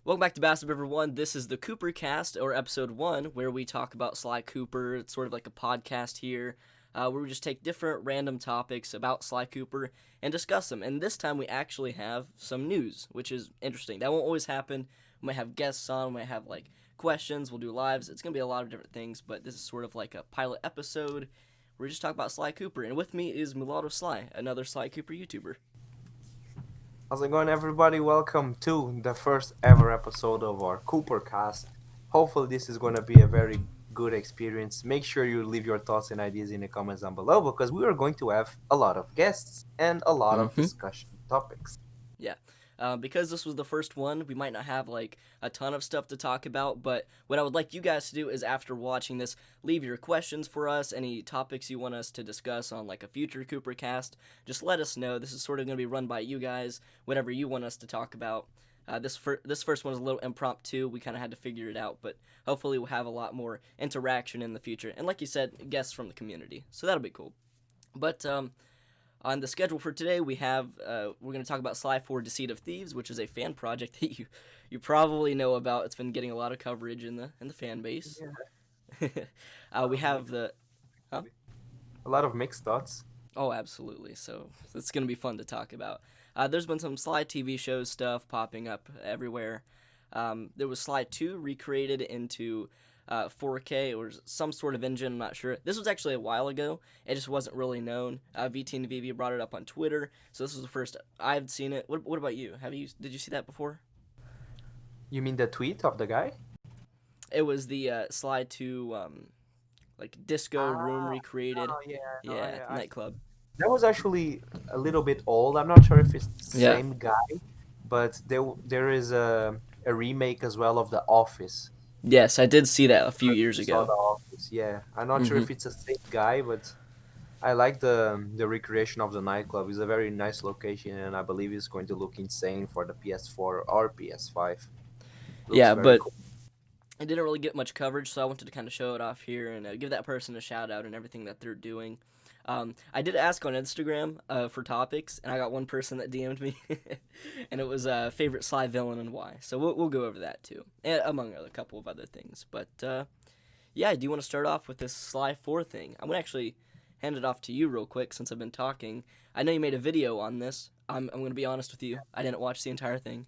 Welcome back to BASSUB, everyone. This is the Cooper Cast, or episode 1, where we talk about Sly Cooper. It's sort of like a podcast here, where we just take different random topics about Sly Cooper and discuss them. And this time we actually have some news, which is interesting. That won't always happen. We might have guests on, we might have questions, we'll do lives. It's going to be a lot of different things, but this is sort of like a pilot episode where we just talk about Sly Cooper. And with me is Mulatosly, another Sly Cooper YouTuber. How's it going, everybody? Welcome to the first ever episode of our Cooper Cast. Hopefully this is going to be a very good experience. Make sure you leave your thoughts and ideas in the comments down below, because we are going to have a lot of guests and a lot of discussion topics. Yeah. Because this was the first one, we might not have a ton of stuff to talk about, but what I would like you guys to do is, after watching this, leave your questions for us, any topics you want us to discuss on a future Cooper Cast. Just let us know. This is sort of going to be run by you guys, whatever you want us to talk about. This first one is a little impromptu. We kind of had to figure it out, but hopefully we'll have a lot more interaction in the future. And like you said, guests from the community, so that'll be cool. But on the schedule for today, we have we're going to talk about Sly for Deceit of Thieves, which is a fan project that you probably know about. It's been getting a lot of coverage in the fan base. Yeah. We have the a lot of mixed thoughts. Oh, absolutely. So it's going to be fun to talk about. There's been some Sly TV show stuff popping up everywhere. There was Sly 2 recreated into 4K or some sort of engine, I'm not sure. This was actually a while ago. It just wasn't really known. VT and VV brought it up on Twitter, so this was the first I've seen it. What about you? Did you see that before? You mean the tweet of the guy? It was the Sly 2 disco room recreated. Yeah, Nightclub. That was actually a little bit old. I'm not sure if it's the same guy, but there is a remake as well of The Office. Yes, I did see that a few years ago. The Office, yeah. I'm not sure if it's the same guy, but I like the recreation of the nightclub. It's a very nice location, and I believe it's going to look insane for the PS4 or PS5. Yeah, but cool. It didn't really get much coverage, so I wanted to kind of show it off here and give that person a shout out and everything that they're doing. I did ask on Instagram for topics, and I got one person that DM'd me, and it was favorite Sly Villain and why. So we'll go over that too, and among a couple of other things. But yeah, do you want to start off with this Sly 4 thing? I'm gonna actually hand it off to you real quick since I've been talking. I know you made a video on this. I'm gonna be honest with you. I didn't watch the entire thing.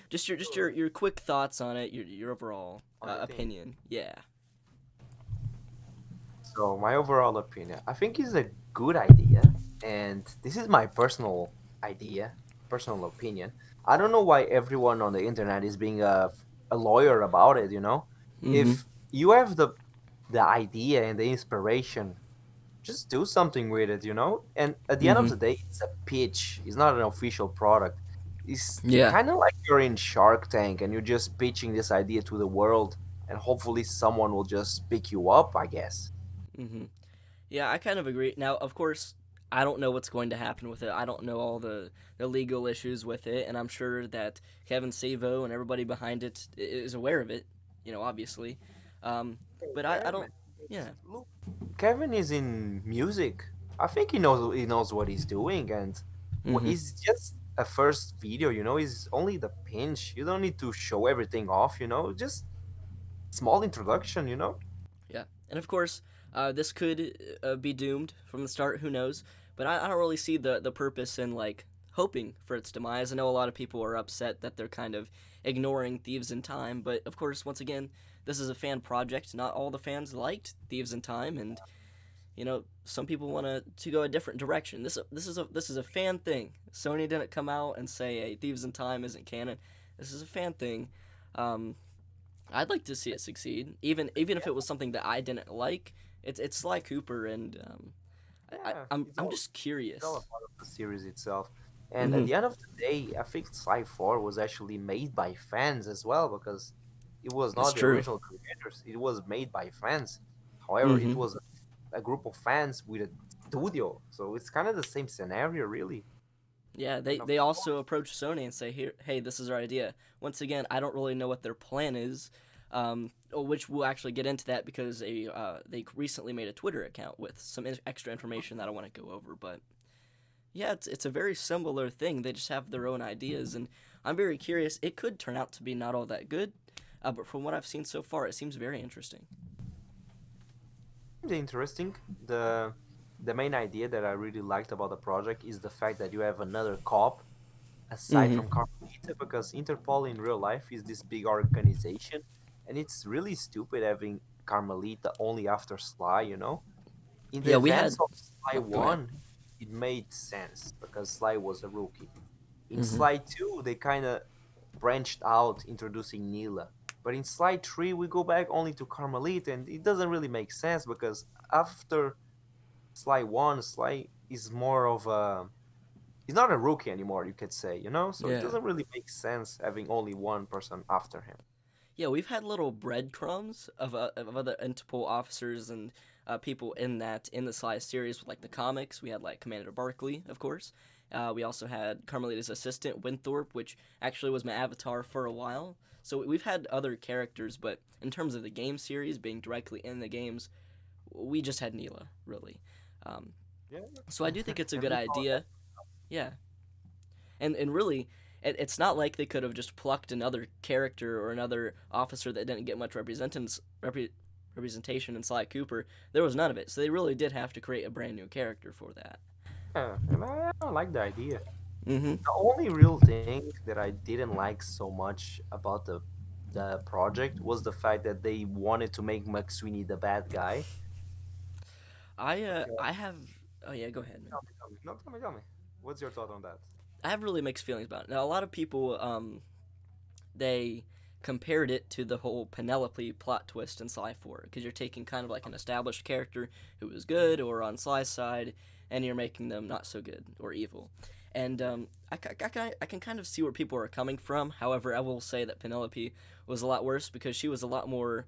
Just your quick thoughts on it, your overall opinion. Yeah. So my overall opinion, I think it's a good idea, and this is my personal opinion. I don't know why everyone on the internet is being a lawyer about it. If you have the idea and the inspiration, just do something with it. And at the end of the day, it's a pitch. It's not an official product. It's kind of like you're in Shark Tank and you're just pitching this idea to the world, and hopefully someone will just pick you up, I guess. Yeah, I kind of agree. Now, of course, I don't know what's going to happen with it. I don't know all the legal issues with it, and I'm sure that Kevin Savo and everybody behind it is aware of it, obviously. But I don't. Yeah. Look, Kevin is in music. I think he knows what he's doing, and it's just a first video. It's only the pinch. You don't need to show everything off. Just small introduction. Yeah, and of course. This could be doomed from the start, who knows? But I don't really see the purpose in, hoping for its demise. I know a lot of people are upset that they're kind of ignoring Thieves in Time, but of course, once again, this is a fan project. Not all the fans liked Thieves in Time, and, some people want to go a different direction. This is a fan thing. Sony didn't come out and say, hey, Thieves in Time isn't canon. This is a fan thing. I'd like to see it succeed, even if it was something that I didn't like. It's Sly Cooper, and I'm just curious. It's all a part of the series itself. And at the end of the day, I think Sly 4 was actually made by fans as well, because it was not the original creators. It was made by fans. However, it was a group of fans with a studio. So it's kind of the same scenario, really. Yeah, they also approach Sony and say, hey, this is our idea. Once again, I don't really know what their plan is. Which we'll actually get into that because they recently made a Twitter account with some extra information that I want to go over. But yeah, it's a very similar thing. They just have their own ideas, and I'm very curious. It could turn out to be not all that good, but from what I've seen so far, it seems very interesting. Interesting. The the main idea that I really liked about the project is the fact that you have another cop aside Mm-hmm. from Carmelita, because Interpol in real life is this big organization, and it's really stupid having Carmelita only after Sly, you know? In the Yeah, we events had. of Sly Oh, go ahead. 1, it made sense because Sly was a rookie. In Mm-hmm. Sly 2, they kind of branched out, introducing Neela. But in Sly 3, we go back only to Carmelita, and it doesn't really make sense because after Sly 1, Sly is more of a. He's not a rookie anymore, you could say, you know? So it Yeah. doesn't really make sense having only one person after him. Yeah, we've had little breadcrumbs of other Interpol officers and people in the Sly series with like the comics. We had like Commander Barkley, of course. We also had Carmelita's assistant Winthorpe, which actually was my avatar for a while. So we've had other characters, but in terms of the game series being directly in the games, we just had Neela really. Um, Yeah, so I do think it's a and good we saw that. idea. Yeah, and really, it's not like they could have just plucked another character or another officer that didn't get much representation in Sly Cooper. There was none of it, so they really did have to create a brand new character for that. Yeah, and I like the idea. Mm-hmm. The only real thing that I didn't like so much about the project was the fact that they wanted to make McSweeney the bad guy. Okay, I have. Oh yeah, go ahead, man. tell me. No, tell me. What's your thought on that? I have really mixed feelings about it. Now, a lot of people they compared it to the whole Penelope plot twist in Sly 4 because you're taking kind of like an established character who was good or on Sly's side, and you're making them not so good or evil. And I can kind of see where people are coming from. However, I will say that Penelope was a lot worse because she was a lot more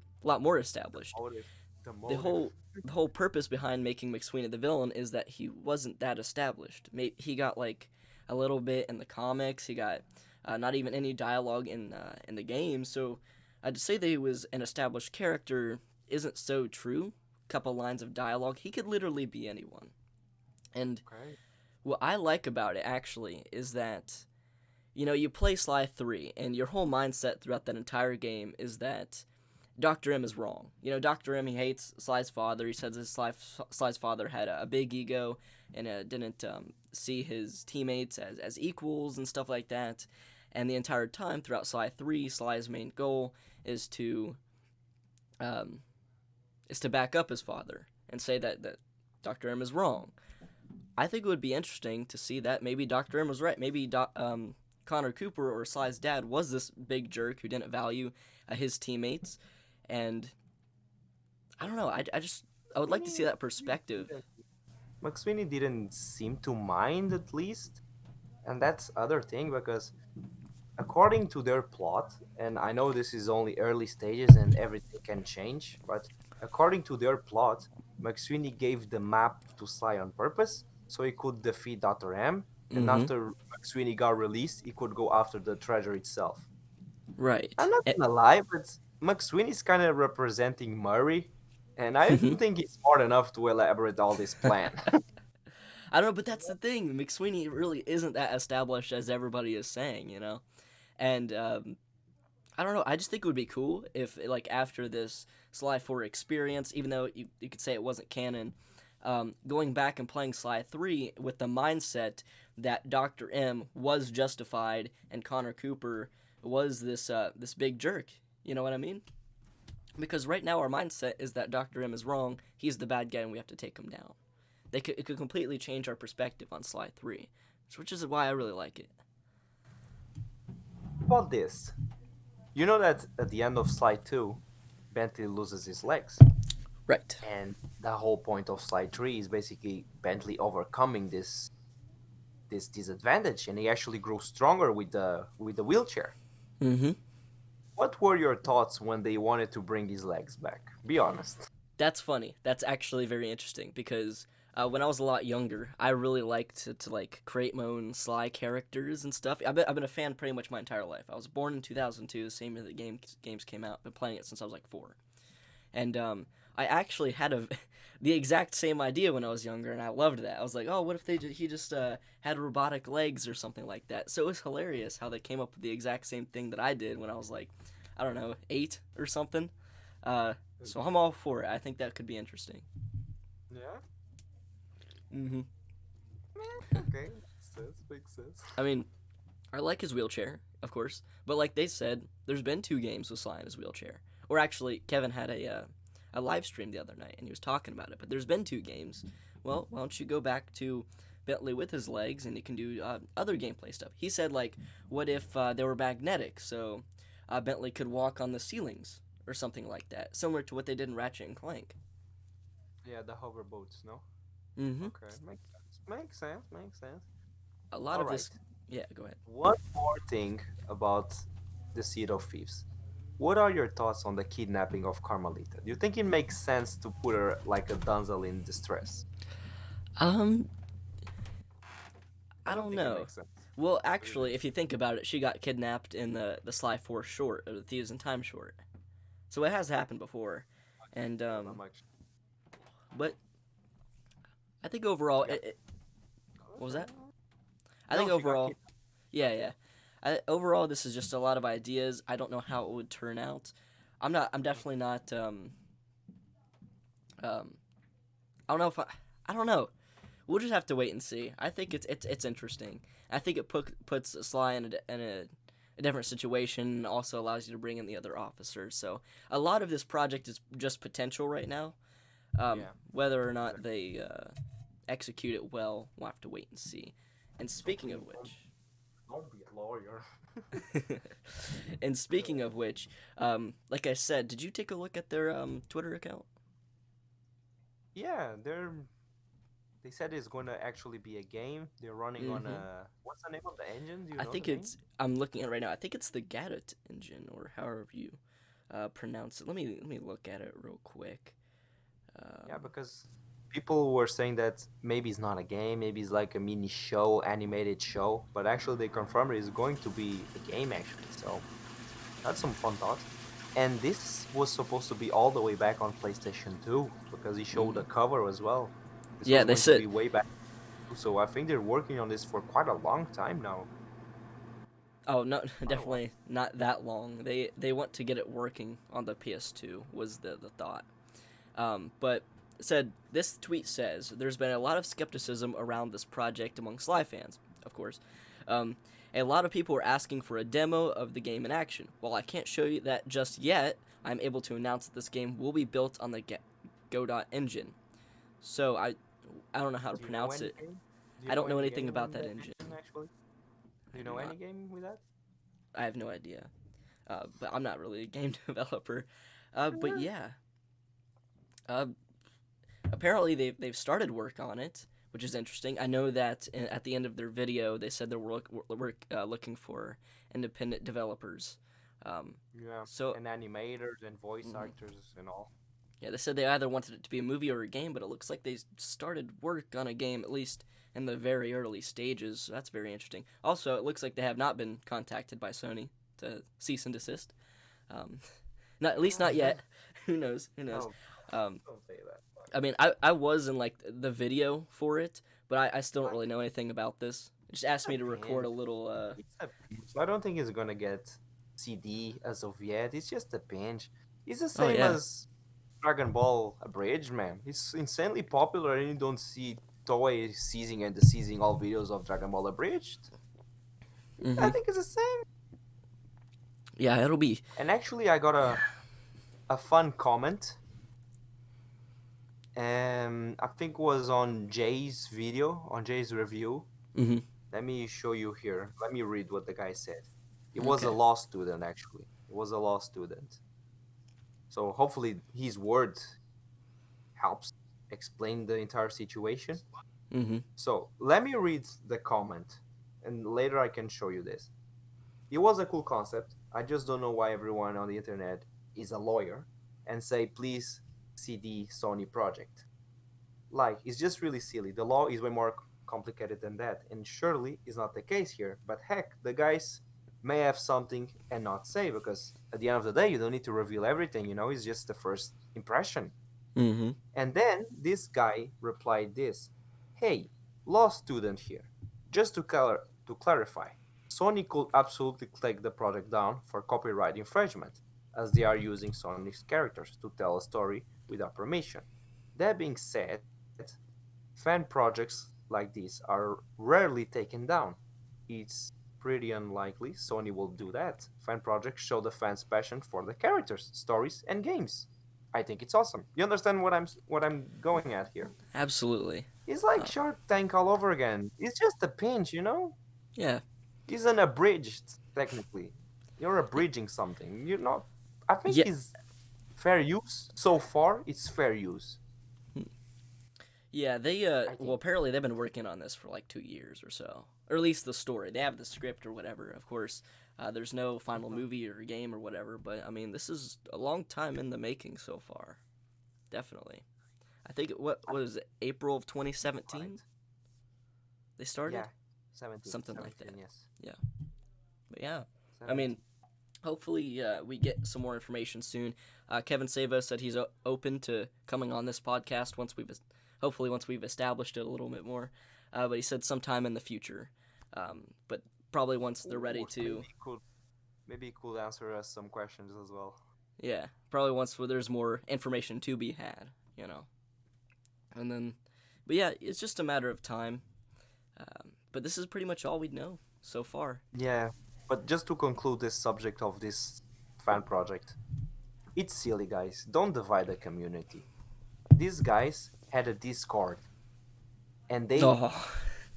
established. Motive. The The motive. whole the whole purpose behind making McSweeney the villain is that he wasn't that established. He got like a little bit in the comics. He got not even any dialogue in the game. So to say that he was an established character isn't so true. Couple lines of dialogue. He could literally be anyone. And Okay. what I like about it actually is that you play Sly 3 and your whole mindset throughout that entire game is that Dr. M is wrong. Dr. M, he hates Sly's father. He says Sly's father had a big ego and didn't see his teammates as equals and stuff like that. And the entire time throughout Sly 3, Sly's main goal is um, to back up his father and say that Dr. M is wrong. I think it would be interesting to see that maybe Dr. M was right. Maybe Connor Cooper or Sly's dad was this big jerk who didn't value his teammates. And I don't know. I would like to see that perspective. McSweeney didn't seem to mind, at least, and that's other thing because according to their plot, and I know this is only early stages and everything can change, but according to their plot, McSweeney gave the map to Sly on purpose so he could defeat Dr. M, and Mm-hmm. after McSweeney got released, he could go after the treasure itself. I'm Right. not gonna lie, but McSweeney's kind of representing Murray, and I don't think he's smart enough to elaborate all this plan. I don't know, but that's the thing. McSweeney really isn't that established as everybody is saying. And I don't know. I just think it would be cool if, like, after this Sly 4 experience, even though you could say it wasn't canon, going back and playing Sly 3 with the mindset that Dr. M was justified and Connor Cooper was this big jerk. You know what I mean? Because right now our mindset is that Dr. M is wrong, he's the bad guy, and we have to take him down. It could completely change our perspective on Sly 3, which is why I really like it. About this, you know that at the end of Sly 2, Bentley loses his legs. Right. And the whole point of Sly 3 is basically Bentley overcoming this disadvantage, and he actually grew stronger with the wheelchair. Mm-hmm. What were your thoughts when they wanted to bring his legs back? Be honest. That's funny. That's actually very interesting because when I was a lot younger, I really liked to like create my own Sly characters and stuff. I've been a fan pretty much my entire life. I was born in 2002, the same year the games came out. Been playing it since I was like 4. And I actually had the exact same idea when I was younger, and I loved that. I was like, oh, what if he just had robotic legs or something like that? So it was hilarious how they came up with the exact same thing that I did when I was like, I don't know, 8 or something. So I'm all for it. I think that could be interesting. Yeah. Mm-hmm. Okay. Makes sense. Makes sense. I mean, I like his wheelchair, of course, but like they said, there's been 2 games with Sly in his wheelchair. Or actually, Kevin had a live stream the other night, and he was talking about it. But there's been 2 games. Well, why don't you go back to Bentley with his legs, and you can do other gameplay stuff. He said, like, what if they were magnetic, so Bentley could walk on the ceilings or something like that, similar to what they did in Ratchet and Clank. Yeah, the hover boats, no? Mm-hmm. Okay, makes sense. Makes sense. Makes sense. A lot All of right. this. Yeah, go ahead. One more thing about Deceit of Thieves. What are your thoughts on the kidnapping of Carmelita? Do you think it makes sense to put her like a damsel in distress? Um, I I don't don't think it know. makes sense. Well, What do you think? actually, if you think about it, she got kidnapped in the Sly 4 short, or the Thieves in Time short. So it has happened before. And, Yeah, not much. but I think overall, She got. what was that? I No, think she got overall, kidnapped. yeah, yeah. Overall, this is just a lot of ideas. I don't know how it would turn out. I'm definitely not, um, I don't know if I don't know. We'll just have to wait and see. I think it's interesting. I think it puts Sly in a different situation, and also allows you to bring in the other officers. So a lot of this project is just potential right now. Yeah. Whether or not Exactly. they execute it well, we'll have to wait and see. And So speaking please of which, don't be a lawyer. and speaking of which, like I said, did you take a look at their Twitter account? Yeah, they said it's going to actually be a game. They're running on Mm-hmm. a what's the name of the engine? Do you I know the think name? it's. I'm looking at it right now. I think it's the Gadget engine, or however you pronounce it. Let me look at it real quick. Yeah, Um, because people were saying that maybe it's not a game, maybe it's like a mini show, animated show, but actually they confirmed it's going to be a game actually. So that's some fun thoughts. And this was supposed to be all the way back on PlayStation 2 because he showed mhm. a cover as well. This Yeah, was they going to said. be way back. So I think they're working on this for quite a long time now. Oh no, Quite a while. definitely not that long. They want to get it working on the PS2 was the thought. But said this tweet says there's been a lot of skepticism around this project among Sly fans, of course. Um, a lot of people are asking for a demo of the game in action. While I can't show you that just yet, I'm able to announce that this game will be built on the Godot engine. So I don't know how to Do you know pronounce any it. game? Do you I know don't know any anything game about with that that engine. engine actually? Do I you do know not. any game with that? I have no idea. But I'm not really a game developer. But Yeah. yeah, uh, apparently they've started work on it, which is interesting. I know that at the end of their video they said they were looking for independent developers. Um, Yeah, so and animators and voice mhm. actors and all. Yeah, they said they either wanted it to be a movie or a game, but it looks like they started work on a game at least in the very early stages. So that's very interesting. Also, it looks like they have not been contacted by Sony to cease and desist. Um, not at least not yet. Who knows? Who knows? No, Um, don't say that. I mean, I was in like the video for it, but I still don't But really know anything about this. It just it's asked a me to record a pinch. little. It's a pinch. I don't think it's gonna get CD as of yet. It's just a pinch. It's the Oh same yeah. as Dragon Ball Abridged, man. It's insanely popular, and you don't see Toei seizing and seizing all videos of Dragon Ball Abridged. I Mhm. think it's the same. Yeah, it'll be. And actually, I got a fun comment. I think was on Jay's video, on Jay's review. Mhm. Let me show you here. Let me read what the guy said. He was a Okay. law student, actually. He was a law student. So hopefully his word helps explain the entire situation. Mhm. So let me read the comment, and later I can show you this. It was a cool concept. I just don't know why everyone on the internet is a lawyer and say, please see the Sony project. Like, it's just really silly. The law is way more complicated than that, and surely is not the case here. But heck, the guys may have something and not say because at the end of the day, you don't need to reveal everything. It's just the first impression. Mm-hmm. And then this guy replied this: "Hey, law student here. Just to clarify, Sony could absolutely take the project down for copyright infringement, as they are using Sony's characters to tell a story without permission. That being said, fan projects like these are rarely taken down. It's pretty unlikely Sony will do that. Fan projects show the fans' passion for the characters, stories, and games. I think it's awesome. You understand what I'm going at here? Absolutely. It's like Uh, Shark Tank all over again. It's just a pinch, you know? yeah. It's an abridged, technically. You're abridging something. You're not. I think Yeah. it's fair use. So far, it's fair use. Yeah, they I well, think. apparently they've been working on this for like 2 years or so, or at least the story. They have the script or whatever. Of course, there's no final Mhm. movie or game or whatever. But I mean, this is a long time in the making so far. Definitely. I think what I was it, April of think you're 2017 right. they started, Yeah, 17, something like 17, that. yes. Yeah, but yeah, I mean, 17. hopefully we get some more information soon. Kevin Sava said he's open to coming on this podcast hopefully once we've established it a little bit more. But he said sometime in the future, but probably once they're ready Ooh, to. maybe he could answer us some questions as well. Yeah, probably once where there's more information to be had, and then, but yeah, it's just a matter of time. But this is pretty much all we know so far. Yeah, but just to conclude this subject of this fan project, it's silly, guys. Don't divide the community. These guys had a Discord, and they Oh,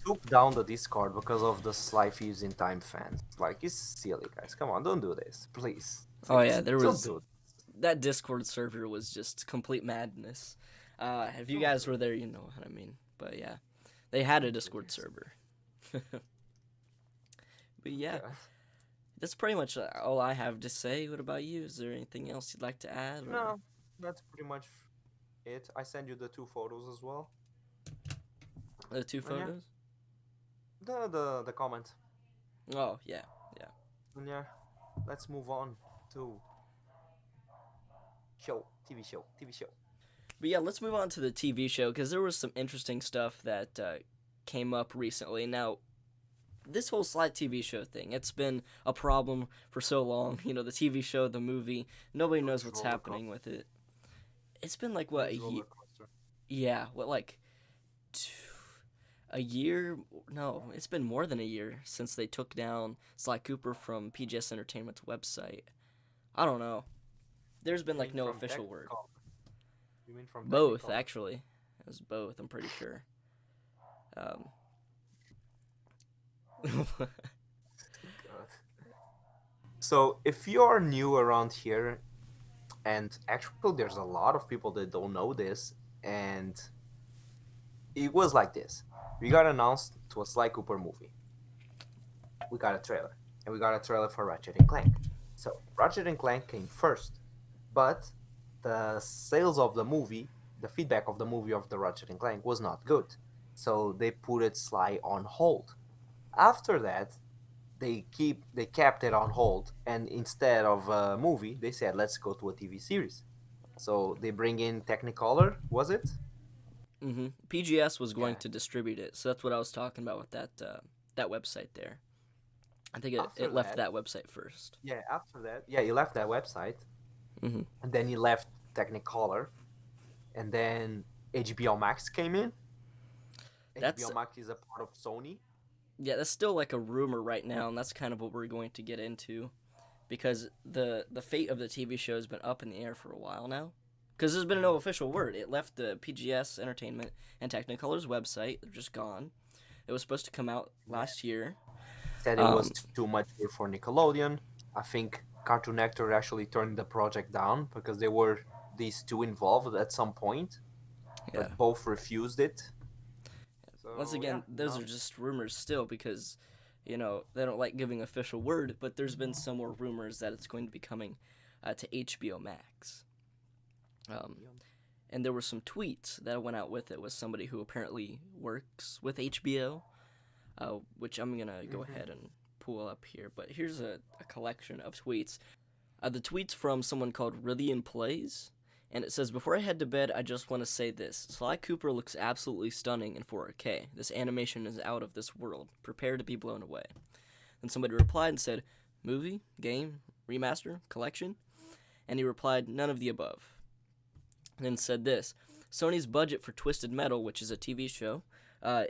took down the Discord because of the Sly Thieves in Time fans. Like, it's silly, guys. Come on, don't do this, please. oh yeah, there Don't was do it. that Discord server was just complete madness. If you Don't guys do were it. there, you know what I mean. But yeah, they had a Don't do Discord this. server. But yeah, Yeah. that's pretty much all I have to say. What about you? Is there anything else you'd like to add, or No, that's pretty much it. I send you the two photos as well. the two And yeah, photos? the comment. Oh yeah, yeah. And yeah, let's move on to TV show. But yeah, let's move on to the TV show because there was some interesting stuff that came up recently. Now, this whole Sly TV show thing, it's been a problem for so long. The TV show, the movie, nobody knows Huge what's roller happening coaster. with it. It's been like what, a Huge year? roller coaster. Yeah, what, like t- a year? No, it's been more than a year since they took down Sly Cooper from PGS Entertainment's website. I don't know. There's been You like mean no from official word. Technicolor? You mean from Both, Technicolor? actually. It was both, I'm pretty sure. Um, God. So if you're new around here, and actually there's a lot of people that don't know this, and it was like this. We got announced to a Sly Cooper movie. We got a trailer. And we got a trailer for Ratchet and Clank. So Ratchet and Clank came first, but the sales of the movie, the feedback of the movie of the Ratchet and Clank was not good. So they put it Sly on hold. After that, they kept it on hold, and instead of a movie, they said let's go to a TV series. So they bring in Technicolor, was it? PGS was going Yeah. to distribute it, so that's what I was talking about with that website there. I think After it left that, that website first. yeah, he left that website, hmm and then he left Technicolor, and then HBO Max came in. That's HBO Max is a part of Sony. yeah, that's still like a rumor right now, and that's kind of what we're going to get into because the fate of the TV show has been up in the air for a while now. Because there's been no official word. It left the PGS Entertainment and Technicolor's website. They're just gone. It was supposed to come out last year. Said it was Um, too much for Nickelodeon. I think Cartoon Network actually turned the project down because there were these two involved at some point, yeah. but both refused it. Once So yeah, again, those no. are just rumors still because, they don't like giving official word, but there's been some more rumors that it's going to be coming to HBO Max. Um, and there were some tweets that went out with it with somebody who apparently works with HBO, which I'm going to go ahead and pull up here. But here's a collection of tweets. The tweets from someone called Rillian Plays, And it says, before I head to bed, I just want to say this. Sly Cooper looks absolutely stunning in 4K. This animation is out of this world. Prepare to be blown away. Then somebody replied and said, movie, game, remaster, collection? And he replied, none of the above. And then said this, Sony's budget for Twisted Metal, which is a TV show,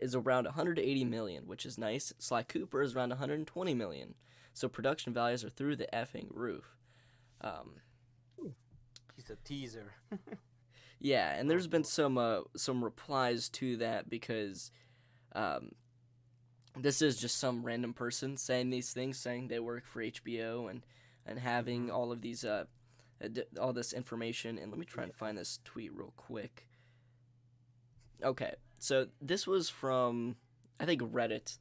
is around 180 million, which is nice. Sly Cooper is around 120 million. So production values are through the effing roof. He's a teaser. Yeah, and there's been some replies to that because this is just some random person saying these things, saying they work for HBO and having all of these all this information. And let me try and find this tweet real quick. Okay, so this was from, I think, Reddit,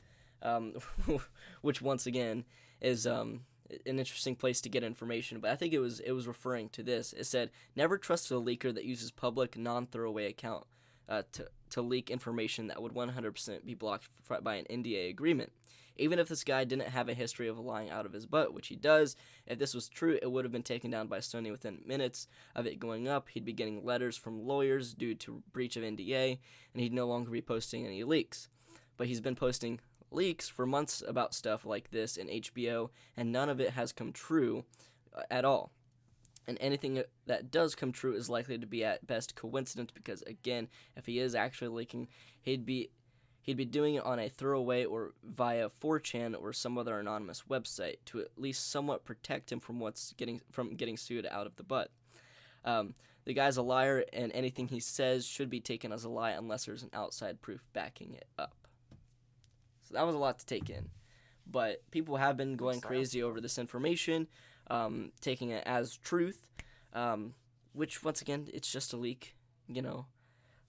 which once again is an interesting place to get information. But I think it was referring to this. It said, never trust a leaker that uses public non-throwaway account to leak information that would 100% be blocked by an NDA agreement. Even if this guy didn't have a history of lying out of his butt, which he does, if this was true, it would have been taken down by Sony within minutes of it going up. He'd be getting letters from lawyers due to breach of NDA, and he'd no longer be posting any leaks. But he's been posting leaks for months about stuff like this in HBO, and none of it has come true at all. And anything that does come true is likely to be at best coincidence, because again, if he is actually leaking, he'd be doing it on a throwaway or via 4chan or some other anonymous website to at least somewhat protect him from getting sued out of the butt. The guy's a liar, and anything he says should be taken as a lie unless there's an outside proof backing it up. So that was a lot to take in. But people have been going crazy over this information, taking it as truth, which, once again, it's just a leak. You know,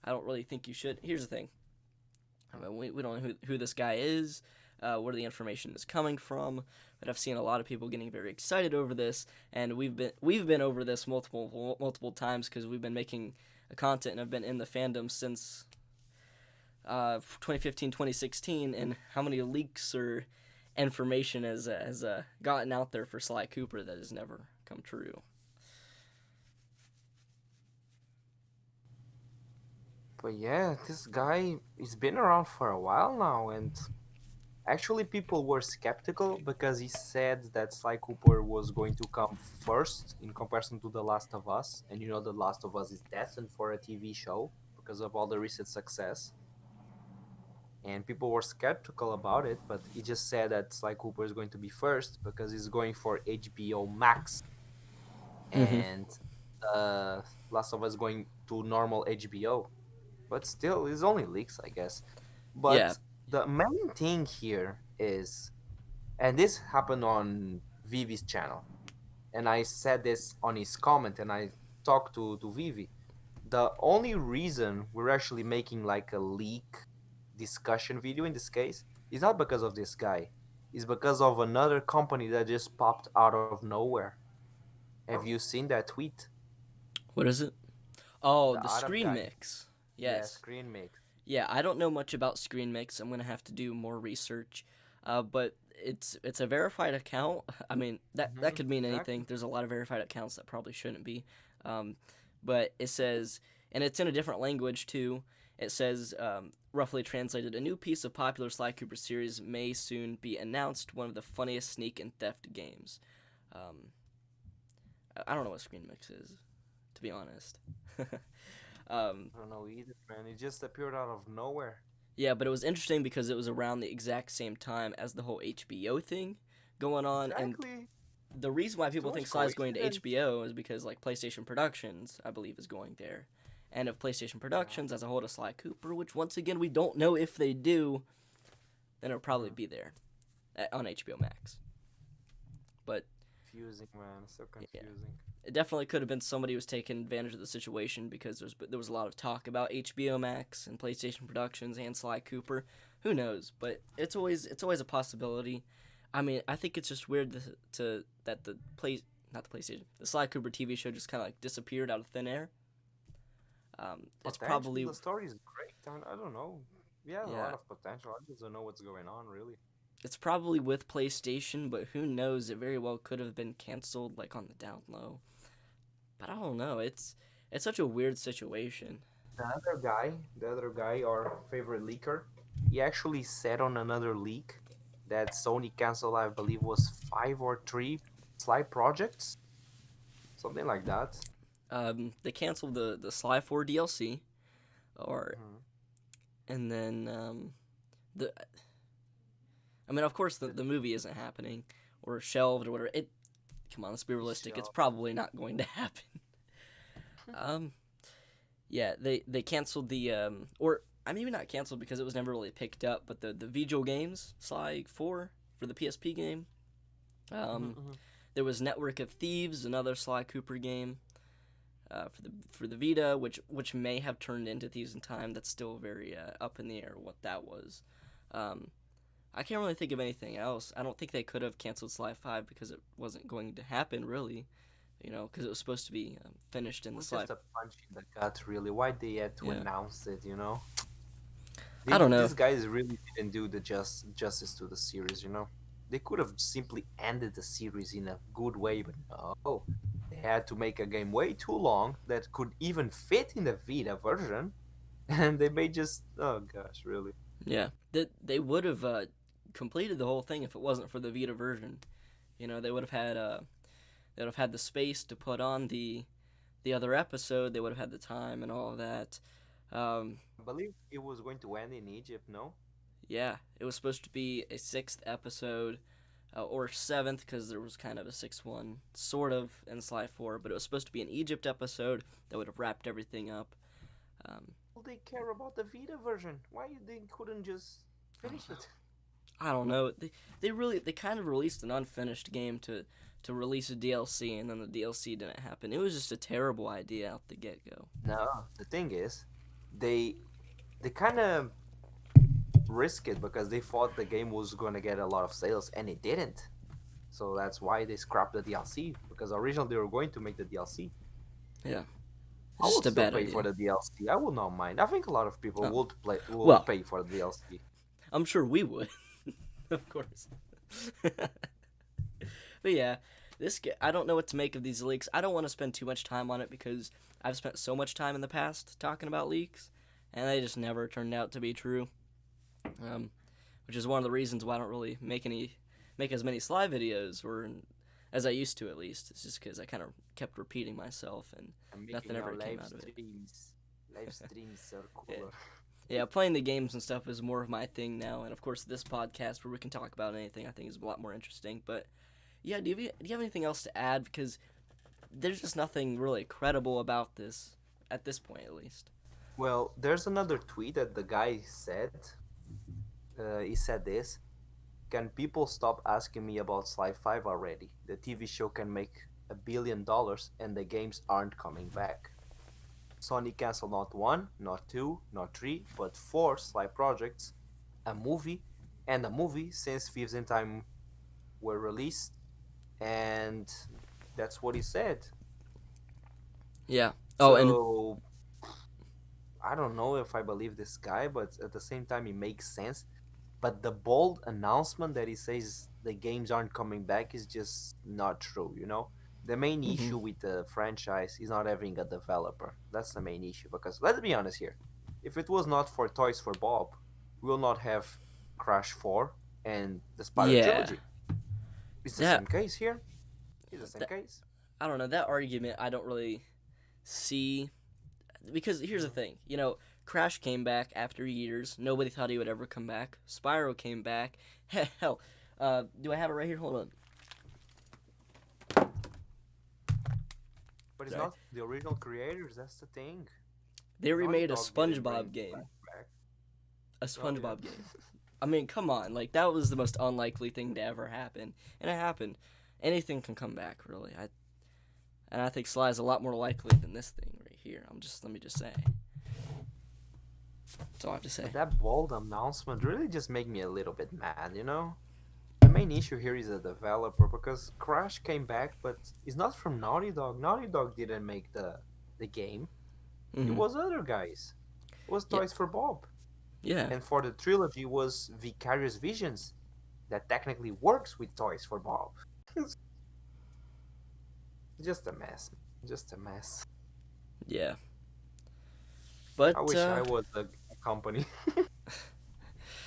I don't really think you should. Here's the thing. We don't know who this guy is, where the information is coming from, but I've seen a lot of people getting very excited over this, and we've been over this multiple times because we've been making content and have been in the fandom since 2015, 2016, and how many leaks or information has gotten out there for Sly Cooper that has never come true. But yeah, this guy, he's been around for a while now, and actually people were skeptical because he said that Sly Cooper was going to come first in comparison to The Last of Us, and you know The Last of Us is destined for a TV show because of all the recent success. And people were skeptical about it, but he just said that Sly Cooper is going to be first because he's going for HBO Max, and Last of Us going to normal HBO. But still, it's only leaks, I guess. But Yeah. the main thing here is, and this happened on Vivi's channel, and I said this on his comment, and I talked to Vivi. The only reason we're actually making like a leak discussion video in this case is not because of this guy. It's because of another company that just popped out of nowhere. Have you seen that tweet? What is it? Oh, The the Arab Screen guy. Mix. Yeah, Yes. Screen Mix. Yeah, I don't know much about Screen Mix. I'm gonna have to do more research. But it's a verified account. I mean, that could mean Exactly. anything. There's a lot of verified accounts that probably shouldn't be. But it says, and it's in a different language too. It says, roughly translated, a new piece of popular Sly Cooper series may soon be announced. One of the funniest sneak and theft games. I don't know what Screen Mix is, to be honest. I don't know either, man. It just appeared out of nowhere. Yeah, but it was interesting because it was around the exact same time as the whole HBO thing going on, and Exactly. the reason why people Too think much Sly's going to coincidence. HBO is because like PlayStation Productions, I believe, is going there, and if PlayStation Productions has a hold of Sly Cooper, which once again we don't know if they do, then it'll probably be there on HBO Max. But Confusing, man. So confusing. it definitely could have been somebody who was taking advantage of the situation because there was a lot of talk about HBO Max and PlayStation Productions and Sly Cooper. Who knows? But it's always a possibility. I mean, I think it's just weird that the Sly Cooper TV show just kind of like disappeared out of thin air. It's Potentially, probably the story is great. I don't know. Yeah, a lot of potential. I just don't know what's going on, really. it's probably with PlayStation, but who knows? It very well could have been canceled like on the down low. But I don't know. It's it's such a weird situation. The other guy, our favorite leaker, he actually said on another leak that Sony canceled, I believe, was 5 or 3 Sly projects, something like that. They canceled the Sly 4 DLC, or Mhm. and then the I mean, of course, The the movie isn't happening or shelved or whatever. It Come on, let's be realistic. It's show. probably not going to happen. um, yeah, they canceled the or I maybe not canceled because it was never really picked up, but the visual games Sly 4 for the PSP game. Um, Mhm. there was Network of Thieves, another Sly Cooper game. For the Vita, which may have turned into Thieves in Time. That's still very up in the air what that was. Um, I can't really think of anything else. I don't think they could have canceled Sly 5 because it wasn't going to happen really, because it was supposed to be finished in It the was Sly. just a punch in the gut, really. Why they had to Yeah, announce it? I don't know. These guys really didn't do the justice to the series. They could have simply ended the series in a good way, but no. They had to make a game way too long that could even fit in the Vita version, and they made just oh gosh, really. Yeah, they would have completed the whole thing if it wasn't for the Vita version. They would have had the space to put on the other episode. They would have had the time and all of that. Um, I believe it was going to end in Egypt, no? yeah, it was supposed to be a sixth episode, or seventh, because there was kind of a sixth one, sort of, in Sly 4, but it was supposed to be an Egypt episode that would have wrapped everything up. Um, Well, they care about the Vita version. Why they couldn't just I don't finish know. it? I don't know. They kind of released an unfinished game to release a DLC, and then the DLC didn't happen. It was just a terrible idea out the get go. No, the thing is, they they kind of risk it because they thought the game was going to get a lot of sales and it didn't. So that's why they scrapped the DLC because originally they were going to make the DLC. Yeah, I it's will just a still bad pay for idea. the DLC. I will not mind. I think a lot of people Oh, will well, pay for the DLC. I'm sure we would, of course. But yeah, I don't know what to make of these leaks. I don't want to spend too much time on it because I've spent so much time in the past talking about leaks, and they just never turned out to be true. Um, which is one of the reasons why I don't really make as many Sly videos, or as I used to at least. It's just because I kind of kept repeating myself and I'm nothing making ever now came live out of it. streams. Live streams are Yeah. cooler. Yeah, playing the games and stuff is more of my thing now, and of course this podcast where we can talk about anything I think is a lot more interesting. But yeah, do you have anything else to add? Because there's just nothing really credible about this at this point, at least. Well, there's another tweet that the guy said. He said this. Can people stop asking me about Sly 5 already? The TV show can make $1 billion and the games aren't coming back. Sony canceled not one, not two, not three, but 4 Sly projects, a movie, and a movie since Thieves in Time were released, and that's what he said. Yeah. Oh, and So I don't know if I believe this guy, but at the same time, it makes sense. But the bold announcement that he says the games aren't coming back is just not true. The main mhm. issue with the franchise is not having a developer. That's the main issue. Because let's be honest here, if it was not for Toys for Bob, we will not have Crash 4 and the Spider Yeah, Trilogy. It's the that same case here. It's the same that case. I don't know, that argument I don't really see, because here's the Mhm. thing, Crash came back after years. Nobody thought he would ever come back. Spyro came back. Hell, do I have it right here? Hold on. But it's Sorry. not the original creators. That's the thing. They Naughty remade a Dog didn't SpongeBob bring game. Crash back. A Oh yeah. SpongeBob game. I mean, come on. Like, that was the most unlikely thing to ever happen. And it happened. Anything can come back, really. And I think Sly's a lot more likely than this thing right here. Let me just say. That's all I have to say. But that bold announcement really just made me a little bit mad. The main issue here is a developer because Crash came back, but it's not from Naughty Dog. Naughty Dog didn't make the game. It Hmm. was other guys. It was Yeah. Toys for Bob. Yeah. And for the trilogy was Vicarious Visions that technically works with Toys for Bob. It's just a mess. Just a mess. Yeah. I But wish I was a company.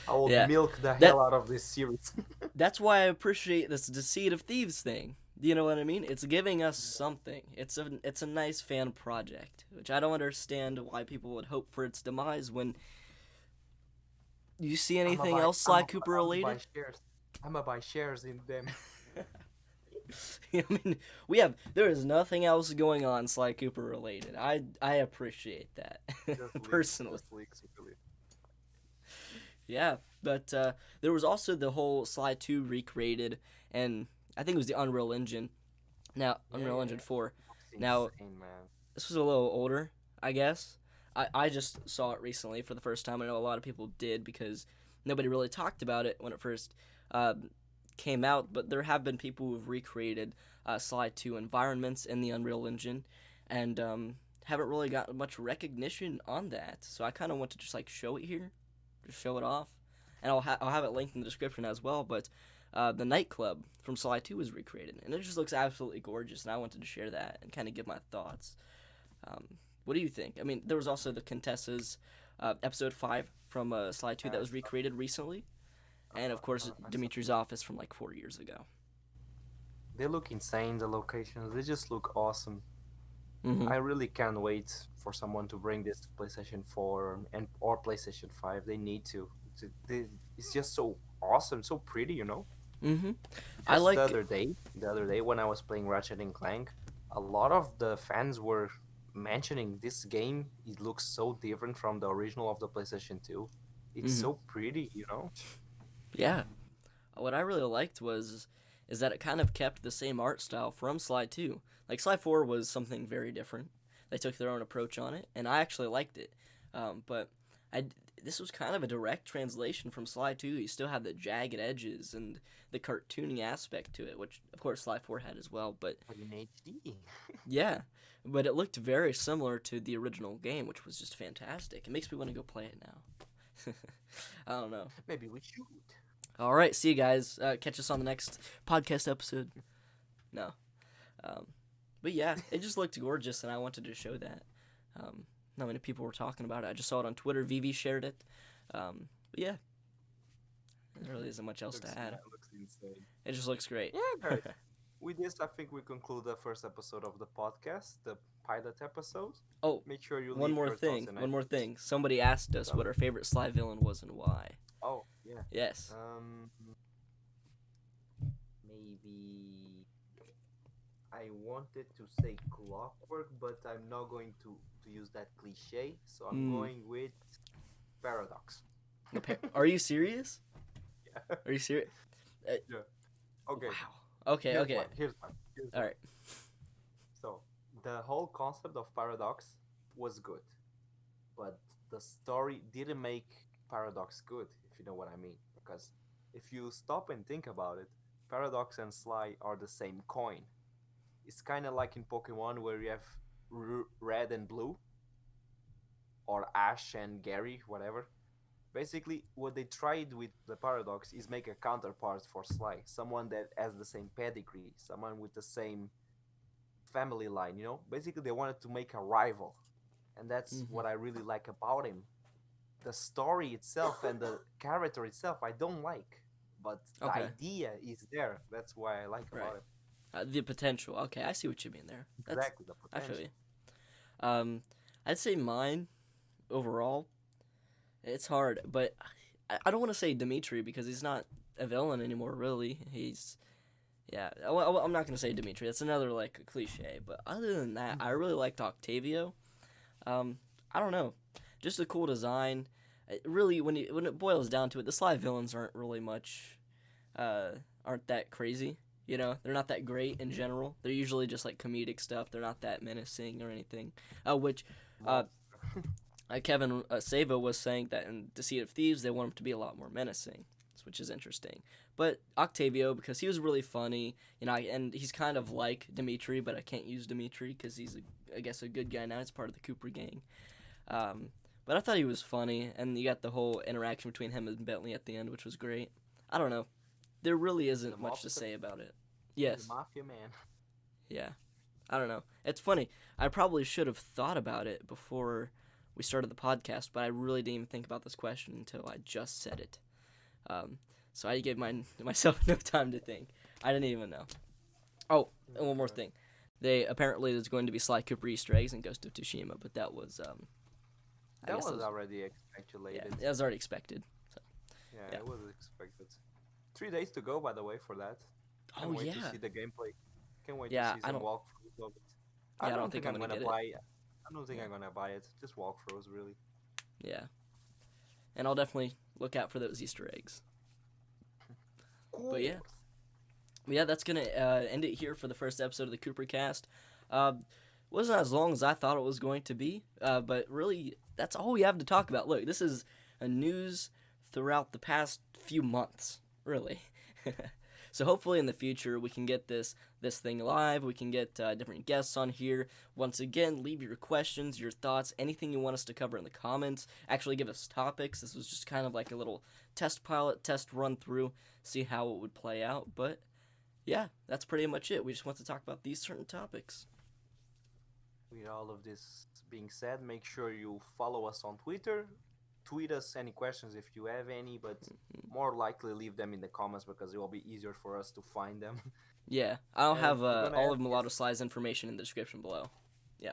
I would yeah, milk the that hell out of this series. that's why I appreciate this Deceit of Thieves thing. You know what I mean? It's giving us something. It's a nice fan project, which I don't understand why people would hope for its demise when you see anything else Sly Cooper I'm a buy related. shares. I'm a buy shares in them. I mean, there is nothing else going on Sly Cooper related. I appreciate that personally. Just leaks, really. Yeah, but there was also the whole Sly 2 recreated, and I think it was the Unreal Engine. Now, Yeah, Unreal yeah, Engine yeah. 4. Looks Now, insane, man. this was a little older, I guess. I just saw it recently for the first time. I know a lot of people did because nobody really talked about it when it first uh, came out, but there have been people who've recreated Sly 2 environments in the Unreal Engine, and haven't really gotten much recognition on that. So I kind of want to just like show it here, just show it off, and I'll have it linked in the description as well. But the nightclub from Sly 2 was recreated, and it just looks absolutely gorgeous. And I wanted to share that and kind of give my thoughts. Um, what do you think? I mean, there was also the Contessa's episode 5 from Sly 2 that was recreated recently, and of course I saw Dimitri's office from like 4 years ago. they look insane. The locations, they just look awesome. Mm-hmm. I really can't wait for someone to bring this to PlayStation 4 and or PlayStation 5. They need to. It's just so awesome, so pretty, you know. Mm-hmm. I Just like. the other day when I was playing Ratchet and Clank, a lot of the fans were mentioning this game. It looks so different from the original of the PlayStation 2. It's Mm-hmm. so pretty, you know. Yeah. What I really liked was is that it kind of kept the same art style from Sly 2. Like Sly 4 was something very different. They took their own approach on it, and I actually liked it. But I this was kind of a direct translation from Sly 2. You still had the jagged edges and the cartoony aspect to it, which of course Sly 4 had as well. But But in HD. yeah, but it looked very similar to the original game, which was just fantastic. It makes me want to go play it now. I don't know. Maybe we should. All right, see you guys. Catch us on the next podcast episode. No, um, but yeah, it just looked gorgeous, and I wanted to show that. Not many people were talking about it. I just saw it on Twitter. Vivi shared it. But yeah, there really isn't much else to add. Looks insane. It just looks great. Yeah, guys. With this, I think we conclude the first episode of the podcast, the pilot episode. Oh, Make sure you one leave more your thing. thoughts and One more ideas. thing. Somebody asked us what our favorite Sly villain was and why. Oh, yeah. Yes. Maybe I wanted to say clockwork, but I'm not going to use that cliche, so I'm going with paradox. Are you serious? Yeah. Are you serious? Yeah. Okay. Wow. Okay. Here's Okay. one. All right. So the whole concept of paradox was good, but the story didn't make paradox good, if you know what I mean. Because if you stop and think about it, paradox and Sly are the same coin. It's kind of like in Pokemon where you have red and blue, or Ash and Gary, whatever. Basically, what they tried with the paradox is make a counterpart for Sly, someone that has the same pedigree, someone with the same family line. You know, basically they wanted to make a rival, and that's Mm-hmm. what I really like about him. The story itself and the character itself, I don't like, but the Okay. idea is there. That's why I like Right. about it. The potential. Okay, I see what you mean there. Exactly, the I feel potential. you. I'd say mine overall. It's hard, but I don't want to say Dimitri because he's not a villain anymore. Really, he's yeah. I'm not gonna say Dimitri. That's another like cliche. But other than that, I really liked Octavio. I don't know, just a cool design. Really, when it boils down to it, the Sly villains aren't really much, aren't that crazy. You know, they're not that great in general. They're usually just like comedic stuff. They're not that menacing or anything. Which Kevin Sava was saying that in Deceit of Thieves, they want him to be a lot more menacing, which is interesting. But Octavio, because he was really funny, you know, and he's kind of like Dimitri, but I can't use Dimitri because he's, I guess, a good guy now. He's part of the Cooper gang. But I thought he was funny, and you got the whole interaction between him and Bentley at the end, which was great. I don't know. There really isn't much to say about it. Yes. The mafia man. Yeah. I don't know. It's funny. I probably should have thought about it before we started the podcast, but I really didn't even think about this question until I just said it. So I gave myself no time to think. I didn't even know. Oh, and one more thing. Apparently there's going to be Sly Cooper Easter eggs in Ghost of Tsushima, but that was that was already speculated. Yeah, it was already expected. So. Yeah, it was expected. 3 days to go, by the way, for that. Can't wait to see the gameplay. Can't wait to see some walkthroughs of it. I don't think I'm gonna buy it. I don't think I'm gonna buy it. Just walkthroughs, really. Yeah. And I'll definitely look out for those Easter eggs. But yeah, that's gonna end it here for the first episode of the Cooper Cast. Wasn't as long as I thought it was going to be, but really, that's all we have to talk about. Look, this is a news throughout the past few months, really. So hopefully in the future we can get this thing live. We can get different guests on here. Once again, leave your questions, your thoughts, anything you want us to cover in the comments. Actually, give us topics. This was just kind of like a little test run through, see how it would play out. But yeah, that's pretty much it. We just want to talk about these certain topics. With all of this being said, make sure you follow us on Twitter. Tweet us any questions if you have any, but more likely leave them in the comments because it will be easier for us to find them. Yeah, I'll have all of Mulatosly's information in the description below. Yeah.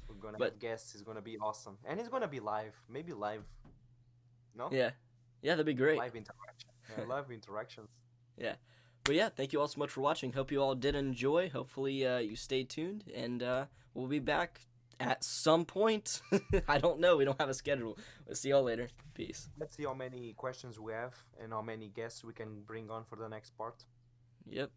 We're going to have guests. It's going to be awesome. And it's going to be live. Maybe live. No? Yeah. Yeah, that'd be great. Live interaction. Yeah, live interactions. Yeah. But yeah, thank you all so much for watching. Hope you all did enjoy. Hopefully you stay tuned, and we'll be back at some point. I don't know. We don't have a schedule. We'll see y'all later. Peace. Let's see how many questions we have and how many guests we can bring on for the next part. Yep.